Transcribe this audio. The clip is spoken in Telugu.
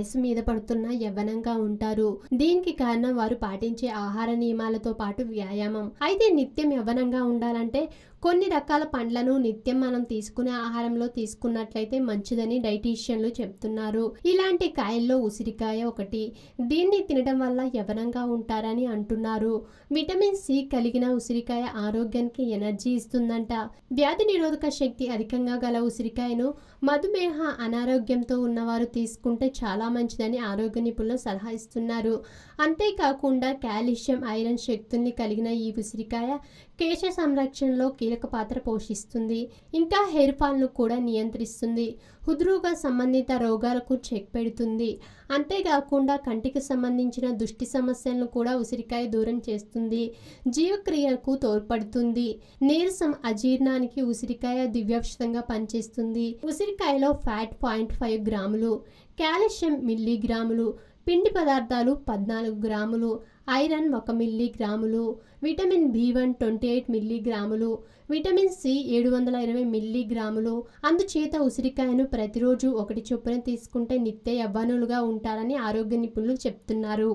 వయసు మీద పడుతున్న యవ్వనంగా ఉంటారు. దీనికి కారణం వారు పాటించే ఆహార నియమాలతో పాటు వ్యాయామం. అయితే నిత్యం యవ్వనంగా ఉండాలంటే కొన్ని రకాల పండ్లను నిత్యం మనం తీసుకునే ఆహారంలో తీసుకున్నట్లయితే మంచిదని డైటీషియన్లు చెప్తున్నారు. ఇలాంటి కాయల్లో ఉసిరికాయ ఒకటి. దీన్ని తినడం వల్ల యవ్వనంగా ఉంటారని అంటున్నారు. విటమిన్ సి కలిగిన ఉసిరికాయ ఆరోగ్యానికి ఎనర్జీ ఇస్తుందంట. వ్యాధి నిరోధక శక్తి అధికంగా గల ఉసిరికాయను మధుమేహ అనారోగ్యంతో ఉన్నవారు తీసుకుంటే చాలా మంచిదని ఆరోగ్య నిపుణులు సలహా ఇస్తున్నారు. అంతేకాకుండా కాల్షియం, ఐరన్ శక్తుల్ని కలిగిన ఈ ఉసిరికాయ కేశ సంరక్షణలో కీలక పాత్ర పోషిస్తుంది. ఇంకా హెయిర్ ఫాల్ను కూడా నియంత్రిస్తుంది. హృద్రోగ సంబంధిత రోగాలకు చెక్ పెడుతుంది. అంతేకాకుండా కంటికి సంబంధించిన దృష్టి సమస్యలను కూడా ఉసిరికాయ దూరం చేస్తుంది. జీవక్రియకు తోడ్పడుతుంది. నీరసం, అజీర్ణానికి ఉసిరికాయ దివ్యౌషధంగా పనిచేస్తుంది. ఉసిరికాయలో ఫ్యాట్ 0.5 గ్రాములు, కాల్షియం మిల్లీగ్రాములు, పిండి పదార్థాలు 14 గ్రాములు, ఐరన్ 1 మిల్లీగ్రాములు, విటమిన్ B1 28 మిల్లీగ్రాములు, విటమిన్ సి 720 మిల్లీగ్రాములు. అందుచేత ఉసిరికాయను ప్రతిరోజు 1 చొప్పున తీసుకుంటే నిత్య యవ్వనులుగా ఉంటారని ఆరోగ్య నిపుణులు చెప్తున్నారు.